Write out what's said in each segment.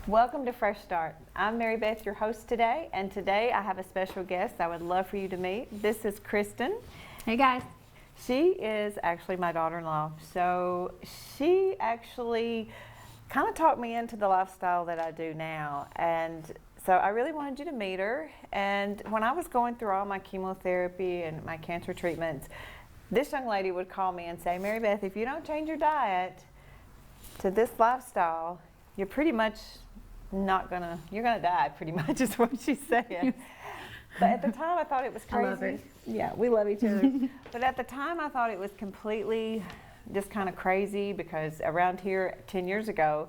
Welcome to Fresh Start. I'm Mary Beth, your host today, and today I have a special guest I would love for you to meet. This is Kristen. Hey guys. She is actually my daughter-in-law, so she actually kind of talked me into the lifestyle that I do now, and so I really wanted you to meet her. And when I was going through all my chemotherapy and my cancer treatments, this young lady would call me and say, Mary Beth, if you don't change your diet to this lifestyle, you're pretty much you're gonna die pretty much is what she's saying. But at the time I thought it was crazy. I love her. Yeah, we love each other. But at the time I thought it was completely just kind of crazy because around here 10 years ago,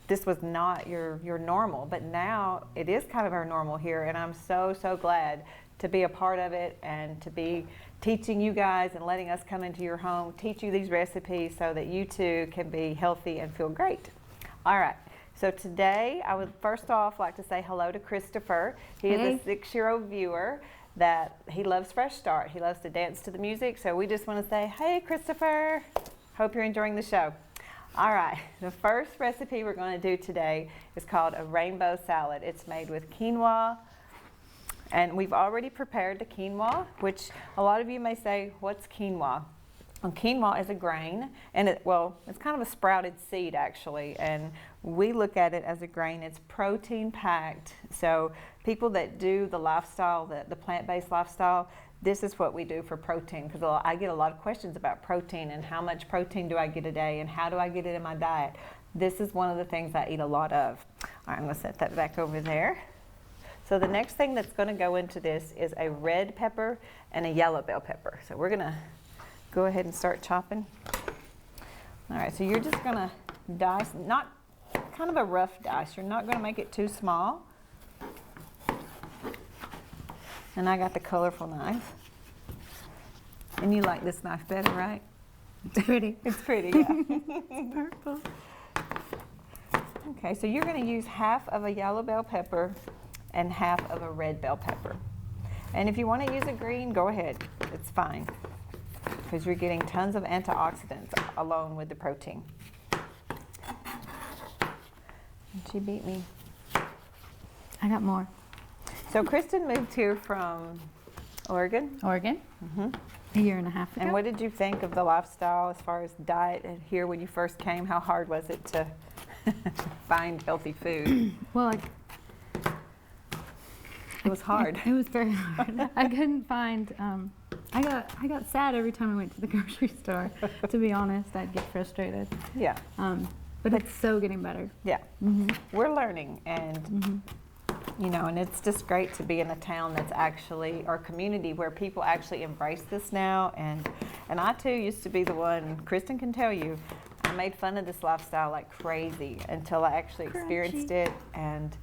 this was not your normal. But now it is kind of our normal here, and I'm so glad to be a part of it and to be teaching you guys and letting us come into your home, teach you these recipes so that you too can be healthy and feel great. All right. So today, I would first off like to say hello to Christopher. He is a 6-year-old viewer that he loves Fresh Start. He loves to dance to the music. So we just want to say, hey, Christopher. Hope you're enjoying the show. All right, the first recipe we're going to do today is called a rainbow salad. It's made with quinoa, and we've already prepared the quinoa, which a lot of you may say, what's quinoa? Well, quinoa is a grain, and it's kind of a sprouted seed actually, and we look at it as a grain. It's protein packed. So people that do the lifestyle, the plant-based lifestyle, this is what we do for protein, because I get a lot of questions about protein and how much protein do I get a day and how do I get it in my diet. This is one of the things I eat a lot of. All right, I'm going to set that back over there. So the next thing that's going to go into this is a red pepper and a yellow bell pepper. So we're going to go ahead and start chopping. All right, so you're just going to dice, not kind of a rough dice. You're not going to make it too small. And I got the colorful knife. And you like this knife better, right? It's pretty. It's pretty, yeah. It's purple. Okay, so you're going to use half of a yellow bell pepper and half of a red bell pepper. And if you want to use a green, go ahead. It's fine, because you're getting tons of antioxidants along with the protein. And she beat me. I got more. So Kristen moved here from Oregon. Oregon. A year and a half ago. And what did you think of the lifestyle as far as diet here when you first came? How hard was it to find healthy food? Well, it was hard. It was very hard. I couldn't find. I got sad every time I went to the grocery store. To be honest, I'd get frustrated. Yeah. But it's so getting better. Yeah. We're learning, and you know, and it's just great to be in a town that's actually, or community where people actually embrace this now. And I too used to be the one, Kristen can tell you, I made fun of this lifestyle like crazy until I actually experienced it and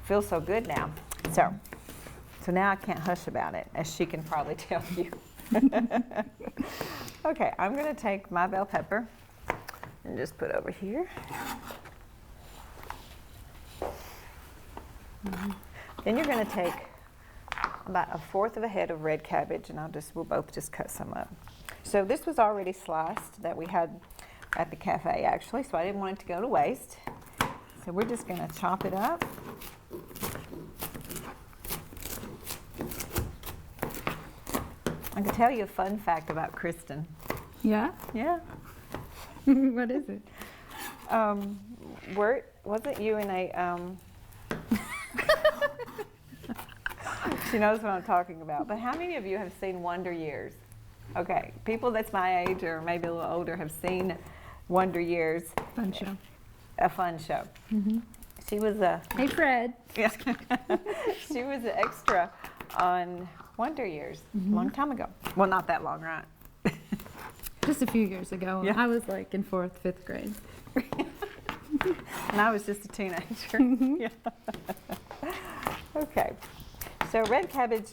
feel so good now. So now I can't hush about it, as she can probably tell you. Okay, I'm going to take my bell pepper and just put over here. Then you're going to take about 1/4 of a head of red cabbage, and we'll both just cut some up. So this was already sliced that we had at the cafe actually, so I didn't want it to go to waste. So we're just going to chop it up. I can tell you a fun fact about Kristen. Yeah? Yeah. What is it? Wasn't you in a she knows what I'm talking about. But how many of you have seen Wonder Years? Okay, people that's my age or maybe a little older have seen Wonder Years. Fun show. A fun show. She was Hey, Fred. yeah, she was an extra on Wonder Years a long time ago. Well, not that long, right? Just a few years ago. Yeah. I was like in 4th, 5th grade. And I was just a teenager. Yeah. Okay. So red cabbage,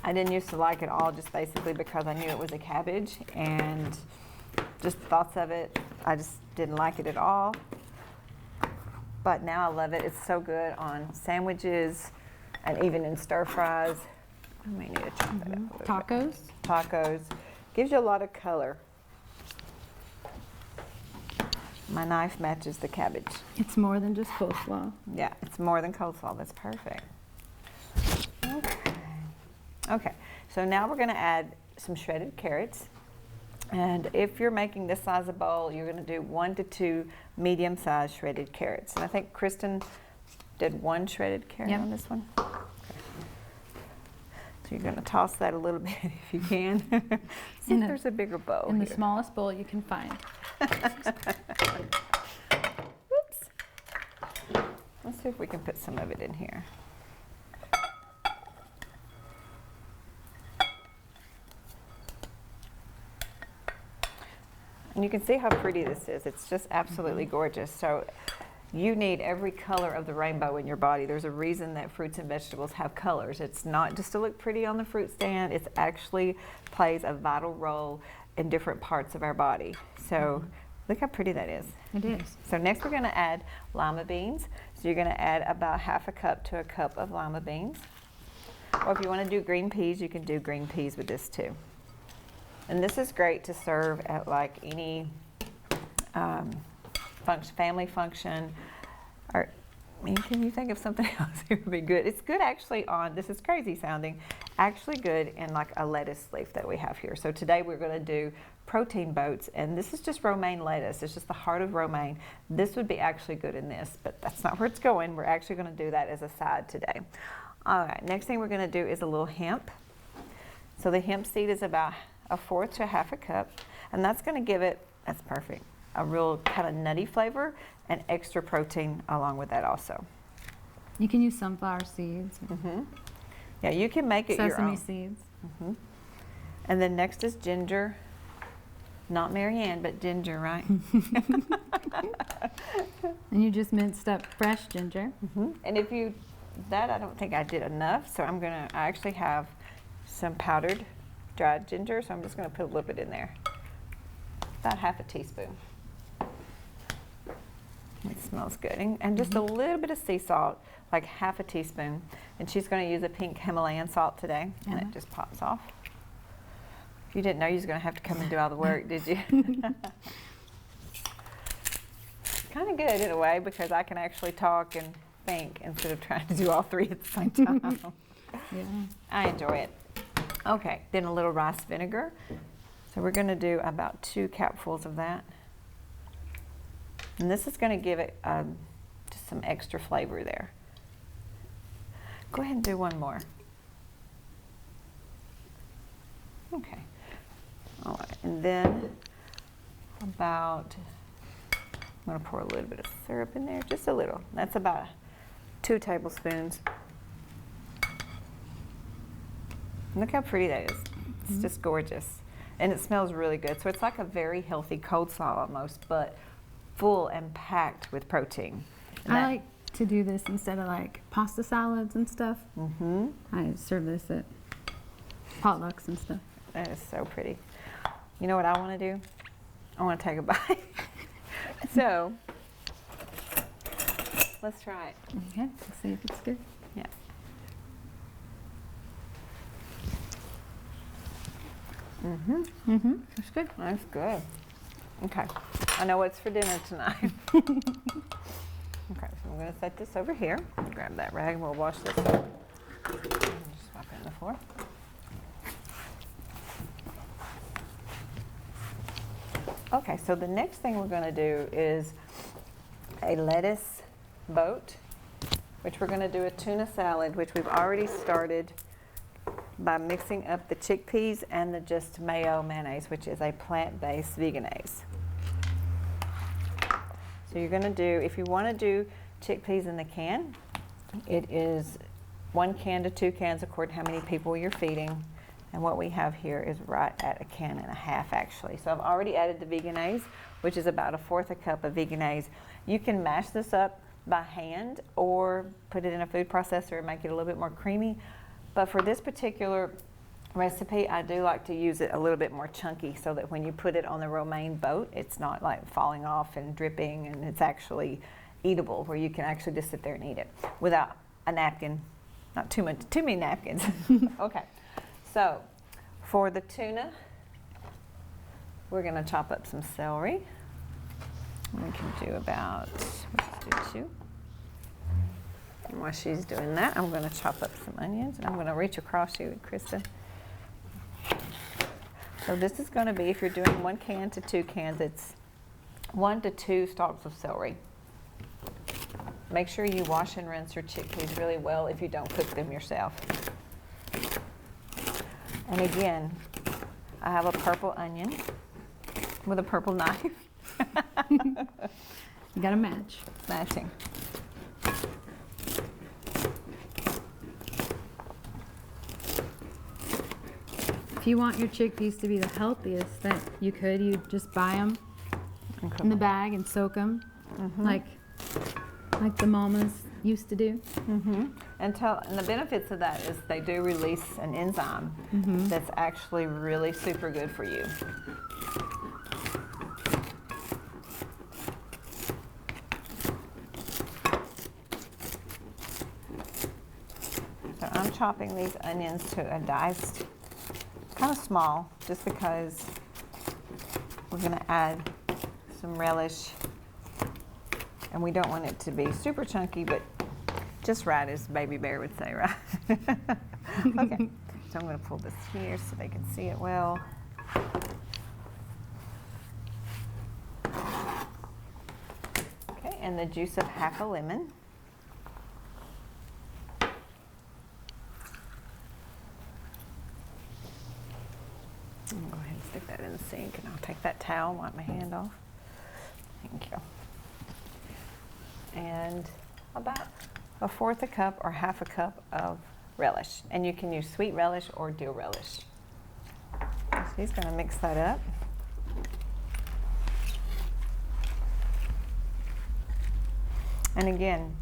I didn't used to like it all, just basically because I knew it was a cabbage, and just thoughts of it, I just didn't like it at all. But now I love it. It's so good on sandwiches and even in stir fries. I may need to chop that up. Tacos. Tacos. Gives you a lot of color. My knife matches the cabbage. It's more than just coleslaw. Yeah, it's more than coleslaw. That's perfect. Okay. Okay, so now we're going to add some shredded carrots. And if you're making this size of bowl, you're going to do 1 to 2 medium-sized shredded carrots. And I think Kristen did 1 shredded carrot Yep. on this one. Okay. So you're going to toss that a little bit if you can. See if there's a bigger bowl In the here. smallest bowl you can find. Oops. Let's see if we can put some of it in here. And you can see how pretty this is. It's just absolutely gorgeous. So you need every color of the rainbow in your body. There's a reason that fruits and vegetables have colors. It's not just to look pretty on the fruit stand. It actually plays a vital role in different parts of our body. So look how pretty that is. It is. So next we're going to add lima beans. So you're going to add about 1/2 cup to 1 cup of lima beans. Or if you want to do green peas, you can do green peas with this too. And this is great to serve at like any family function. Or, I mean, can you think of something else that would be good? It's good actually on, this is crazy sounding, actually good in like a lettuce leaf that we have here. So today we're going to do protein boats, and this is just romaine lettuce. It's just the heart of romaine. This would be actually good in this, but that's not where it's going. We're actually going to do that as a side today. All right, next thing we're going to do is a little hemp. So the hemp seed is about 1/4 to 1/2 cup, and that's going to give it, that's perfect, a real kind of nutty flavor and extra protein along with that also. You can use sunflower seeds, Yeah, you can make it your sesame own. seeds. And then next is ginger. Not Marianne, but ginger, right? And you just minced up fresh ginger. And if you, that I don't think I did enough, so I actually have some powdered dried ginger, so I'm just going to put a little bit in there. About 1/2 teaspoon. It smells good. And just a little bit of sea salt, like 1/2 teaspoon. And she's going to use a pink Himalayan salt today, and it just pops off. You didn't know you was going to have to come and do all the work, did you? Kind of good in a way, because I can actually talk and think instead of trying to do all 3 at the same time. Yeah. I enjoy it. Okay, then a little rice vinegar. So we're going to do about 2 capfuls of that. And this is going to give it just some extra flavor there. Go ahead and do 1 more. Okay. All right, and then about, I'm going to pour a little bit of syrup in there, just a little. That's about 2 tablespoons. Look how pretty that is. It's just gorgeous. And it smells really good. So it's like a very healthy coleslaw almost, but full and packed with protein. And I like to do this instead of like pasta salads and stuff. I serve this at potlucks and stuff. That is so pretty. You know what I want to do? I want to take a bite. So, let's try it. Okay, let's see if it's good. Yeah. It's good. That's good. Okay. I know what's for dinner tonight. Okay, so I'm going to set this over here. Grab that rag and we'll wash this up. Just swap it on the floor. Okay, so the next thing we're going to do is a lettuce boat, which we're going to do a tuna salad, which we've already started by mixing up the chickpeas and the just mayo mayonnaise, which is a plant-based veganese. So you're going to do, if you want to do chickpeas in the can, it is 1 can to 2 cans according to how many people you're feeding. And what we have here is right at 1.5 cans actually. So I've already added the veganese, which is about 1/4 cup of veganese. You can mash this up by hand or put it in a food processor and make it a little bit more creamy. But for this particular recipe, I do like to use it a little bit more chunky so that when you put it on the romaine boat, it's not like falling off and dripping, and it's actually eatable, where you can actually just sit there and eat it without a napkin, not too many napkins. Okay, so for the tuna, we're going to chop up some celery. We can do about, let's do 2. And while she's doing that, I'm going to chop up some onions, and I'm going to reach across you, Kristen. So this is going to be, if you're doing 1 can to 2 cans, it's 1 to 2 stalks of celery. Make sure you wash and rinse your chickpeas really well if you don't cook them yourself. And again, I have a purple onion with a purple knife. You gotta match. Matching. If you want your chickpeas to be the healthiest that you could, you just buy them in the bag and soak them, like the mamas used to do. And the benefits of that is they do release an enzyme that's actually really super good for you. So I'm chopping these onions to a diced, kind of small, just because we're going to add some relish, and we don't want it to be super chunky, but just right, as Baby Bear would say, right? Okay, so I'm going to pull this here so they can see it well. Okay, and the juice of half a lemon. I'm going to go ahead and stick that in the sink, and I'll take that towel and wipe my hand off. Thank you. And about 1/4 a cup or 1/2 a cup of relish. And you can use sweet relish or dill relish. So he's going to mix that up. And again,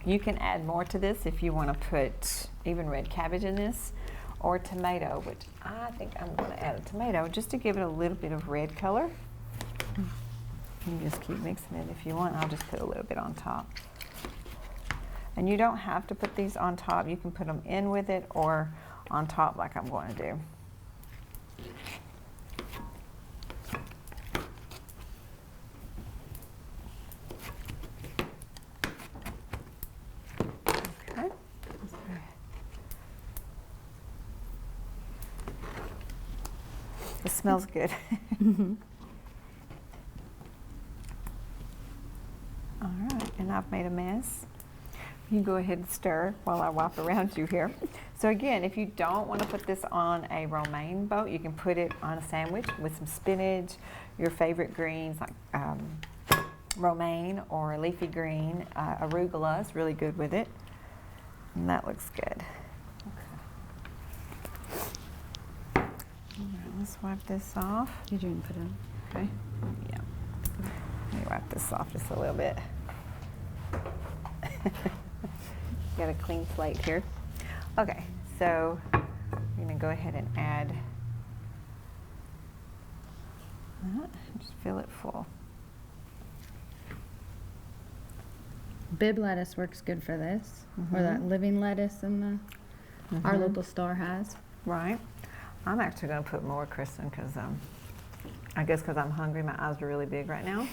you can add more to this if you want to put even red cabbage in this, or tomato, which I think I'm going to add a tomato just to give it a little bit of red color. You just keep mixing it if you want. I'll just put a little bit on top. And you don't have to put these on top. You can put them in with it or on top like I'm going to do. Okay. It smells good. All right, and I've made a mess. You go ahead and stir while I wipe around you here. So again, if you don't want to put this on a romaine boat, you can put it on a sandwich with some spinach, your favorite greens like romaine or leafy green. Arugula is really good with it. And that looks good. Okay. All right, let's wipe this off. You're doing put in. Okay. Yeah. Let me wipe this off just a little bit. Got a clean slate here. Okay, so I'm gonna go ahead and add that. Just fill it full. Bib lettuce works good for this, or that living lettuce in the our local store has. Right. I'm actually gonna put more, Kristen, because I guess because I'm hungry, my eyes are really big right now.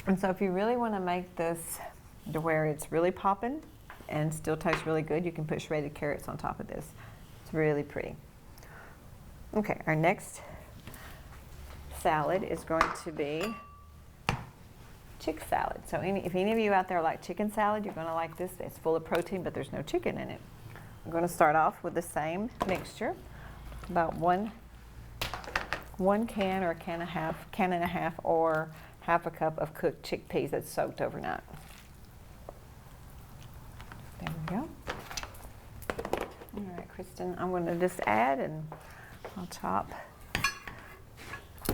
And so if you really want to make this to where it's really popping and still tastes really good, you can put shredded carrots on top of this. It's really pretty. Okay, our next salad is going to be chick salad. So if any of you out there like chicken salad, you're going to like this. It's full of protein, but there's no chicken in it. I'm going to start off with the same mixture, about one can or a can and a half, or 1/2 a cup of cooked chickpeas that's soaked overnight. There we go. All right, Kristen, I'm going to just add, and I'll chop. I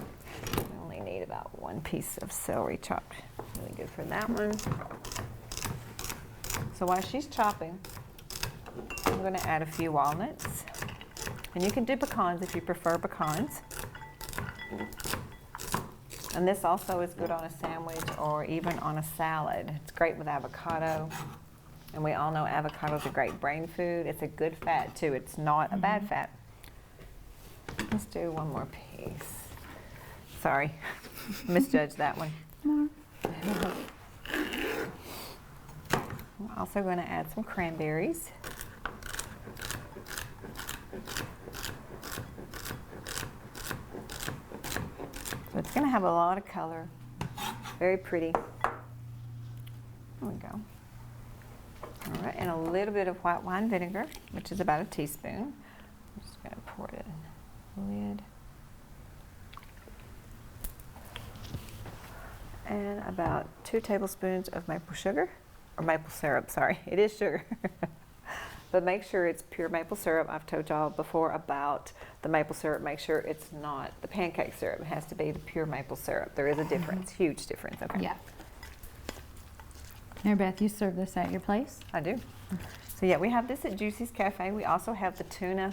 only need about 1 piece of celery chopped. Really good for that one. So while she's chopping, I'm going to add a few walnuts. And you can do pecans if you prefer pecans. And this also is good on a sandwich or even on a salad. It's great with avocado. And we all know avocado is a great brain food. It's a good fat too. It's not a bad fat. Let's do one more piece. Sorry, misjudged that one. More. I'm also going to add some cranberries. So it's going to have a lot of color. Very pretty. There we go. All right, and a little bit of white wine vinegar, which is about a teaspoon. I'm just going to pour it in the lid. And about 2 tablespoons of maple sugar, or maple syrup, sorry, it is sugar. But make sure it's pure maple syrup. I've told y'all before about the maple syrup. Make sure it's not the pancake syrup. It has to be the pure maple syrup. There is a difference, huge difference, okay? Yeah. Mary Beth, you serve this at your place? I do. So yeah, we have this at Juicy's Cafe. We also have the tuna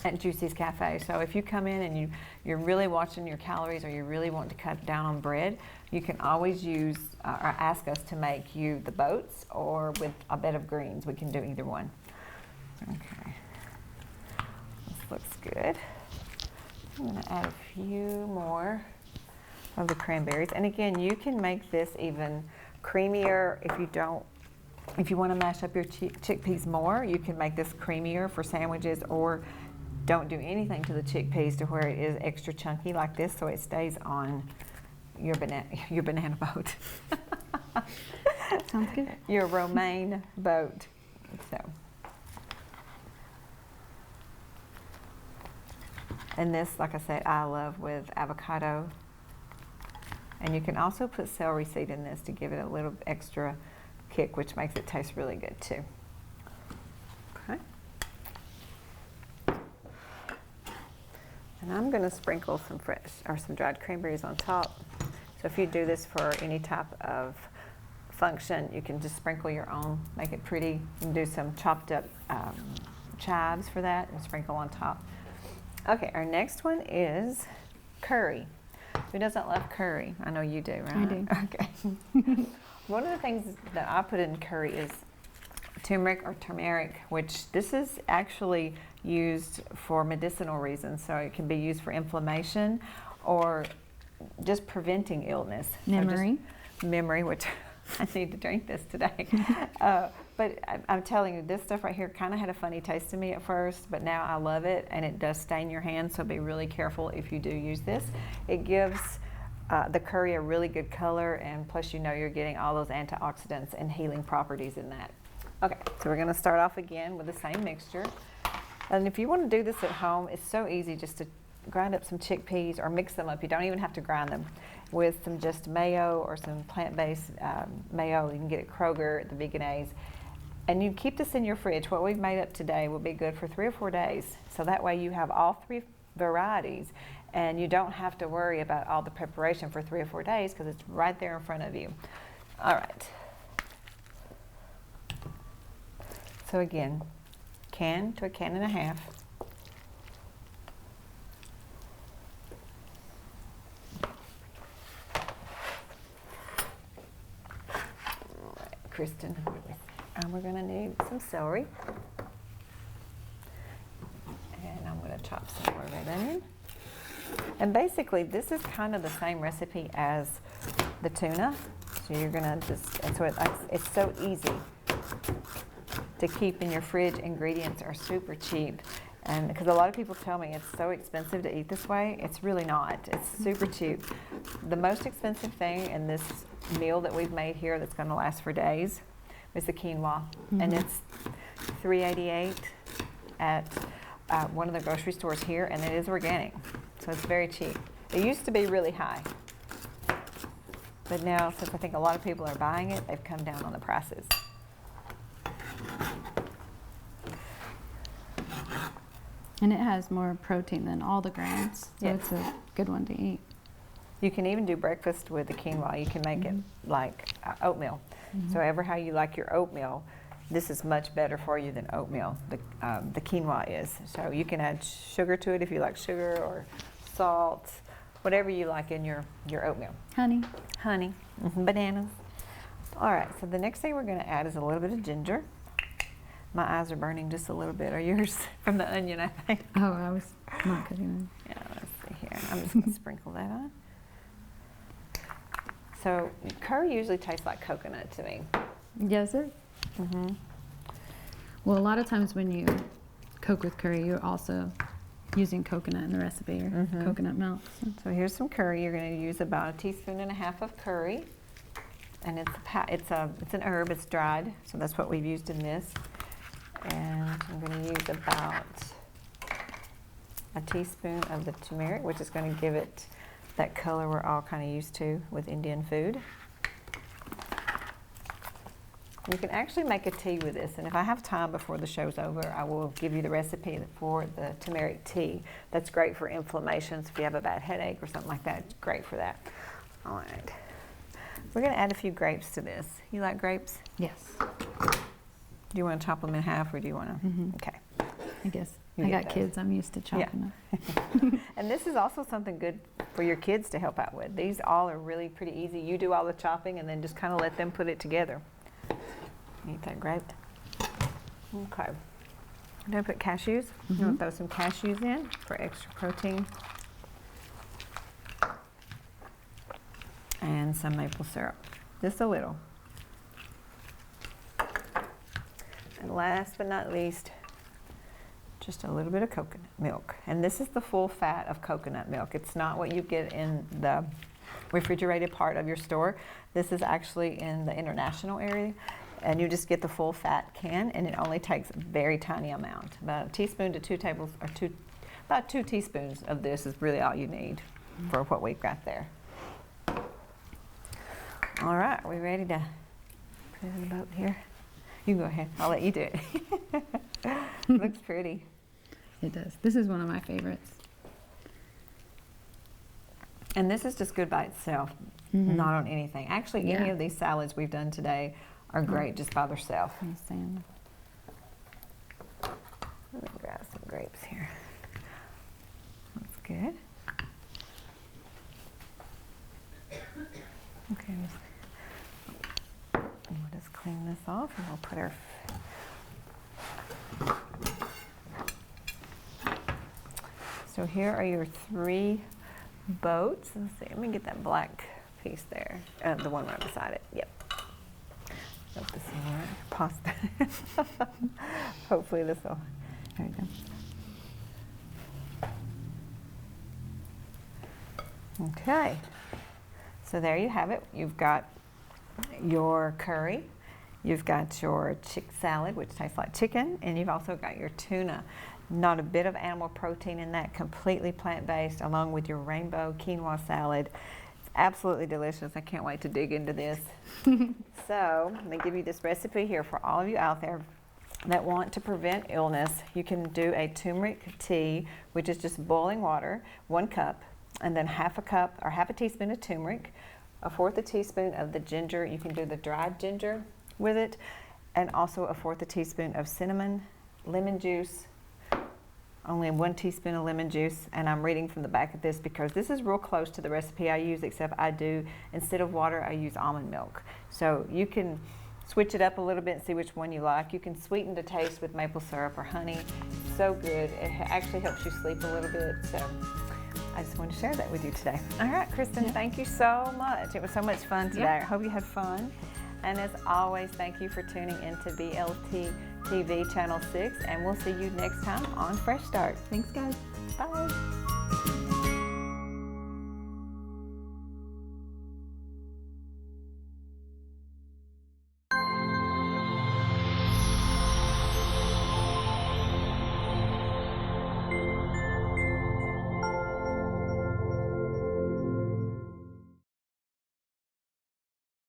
at Juicy's Cafe. So if you come in and you're really watching your calories or you really want to cut down on bread, you can always use or ask us to make you the boats or with a bed of greens. We can do either one. Okay, this looks good. I'm going to add a few more of the cranberries. And again, you can make this even creamier if you want to mash up your chickpeas more, you can make this creamier for sandwiches, or don't do anything to the chickpeas to where it is extra chunky like this so it stays on your banana boat. Sounds good. Your romaine boat. So. And this, like I said, I love with avocado. And you can also put celery seed in this to give it a little extra kick, which makes it taste really good too. Okay. And I'm going to sprinkle some fresh or some dried cranberries on top. So if you do this for any type of function, you can just sprinkle your own, make it pretty. You can do some chopped up chives for that and sprinkle on top. Okay, our next one is curry. Who doesn't love curry? I know you do, right? I do. Okay. One of the things that I put in curry is turmeric or turmeric, which this is actually used for medicinal reasons. So it can be used for inflammation or just preventing illness. Memory. So memory, which I need to drink this today. But I'm telling you, this stuff right here kind of had a funny taste to me at first, but now I love it, and it does stain your hands, so be really careful if you do use this. It gives the curry a really good color, and plus you know you're getting all those antioxidants and healing properties in that. Okay, so we're going to start off again with the same mixture. And if you want to do this at home, it's so easy just to grind up some chickpeas or mix them up. You don't even have to grind them with some just mayo or some plant-based mayo. You can get at Kroger at the Vegan A's. And you keep this in your fridge. What we've made up today will be good for 3 or 4 days. So that way you have all 3 varieties and you don't have to worry about all the preparation for 3 or 4 days because it's right there in front of you. All right. So again, can to a can and a half. All right, Kristen. And we're going to need some celery. And I'm going to chop some more red onion. And basically, this is kind of the same recipe as the tuna. So you're going to just, and so it's so easy to keep in your fridge. Ingredients are super cheap. And because a lot of people tell me it's so expensive to eat this way, it's really not. It's super cheap. The most expensive thing in this meal that we've made here that's going to last for days is the quinoa, and it's $3.88 at one of the grocery stores here, and it is organic, so it's very cheap. It used to be really high, but now since I think a lot of people are buying it, they've come down on the prices. And it has more protein than all the grains, so Yes. it's a good one to eat. You can even do breakfast with the quinoa. You can make it like oatmeal. So ever how you like your oatmeal, this is much better for you than oatmeal. The quinoa is. So you can add sugar to it if you like sugar, or salt, whatever you like in your oatmeal. Honey. Honey, bananas. All right, so the next thing we're going to add is a little bit of ginger. My eyes are burning just a little bit. Are yours? From the onion, I think. Oh, I was not cooking Yeah, let's see here. I'm just going to sprinkle that on. So curry usually tastes like coconut to me. it. Yes, it. Well, a lot of times when you cook with curry, you're also using coconut in the recipe or coconut milk. So here's some curry. You're going to use about 1.5 teaspoons of curry, and it's an herb. It's dried, so that's what we've used in this. And I'm going to use about 1 teaspoon of the turmeric, which is going to give it that color we're all kind of used to with Indian food. You can actually make a tea with this, and if I have time before the show's over, I will give you the recipe for the turmeric tea. That's great for inflammation, so if you have a bad headache or something like that, it's great for that. All right. We're going to add a few grapes to this. You like grapes? Yes. Do you want to chop them in half, or do you want to? Okay. I guess. You I get got those. kids. I'm used to chopping them. And this is also something good for your kids to help out with. These all are really pretty easy. You do all the chopping and then just kind of let them put it together. Eat that grape. Okay. I'm going to put cashews. I'm going to throw some cashews in for extra protein. And some maple syrup. Just a little. And last but not least, just a little bit of coconut milk. And this is the full fat of coconut milk. It's not what you get in the refrigerated part of your store. This is actually in the international area. And you just get the full fat can, and it only takes a very tiny amount. About 1 teaspoon to 2 about 2 teaspoons of this is really all you need for what we've got there. All right, are we ready to put it in the boat here? You go ahead. I'll let you do it. Looks pretty. It does. This is one of my favorites. And this is just good by itself, not on anything. Actually, any of these salads we've done today are great just by themselves. Understand. Let me grab some grapes here. That's good. Okay. And we'll just clean this off, and we'll put our. So here are your 3 boats. Let's see. Let me get that black piece there. The one right beside it. Yep. Hope this will work. Pasta. Hopefully this will. There we go. Okay. So there you have it. You've got your curry. You've got your chick salad, which tastes like chicken, and you've also got your tuna. Not a bit of animal protein in that, completely plant-based, along with your rainbow quinoa salad. It's absolutely delicious. I can't wait to dig into this. So I'm going to give you this recipe here for all of you out there that want to prevent illness. You can do a turmeric tea, which is just boiling water, 1 cup, and then half a teaspoon of turmeric, 1/4 teaspoon of the ginger. You can do the dried ginger with it, and also 1/4 teaspoon of cinnamon, lemon juice, only 1 teaspoon of lemon juice, and I'm reading from the back of this because this is real close to the recipe I use, except I do, instead of water, I use almond milk. So you can switch it up a little bit and see which one you like. You can sweeten the taste with maple syrup or honey. So good. It actually helps you sleep a little bit. So I just wanted to share that with you today. All right, Kristen, thank you so much. It was so much fun today. I hope you had fun. And as always, thank you for tuning into BLT TV Channel 6, and we'll see you next time on Fresh Start. Thanks, guys. Bye.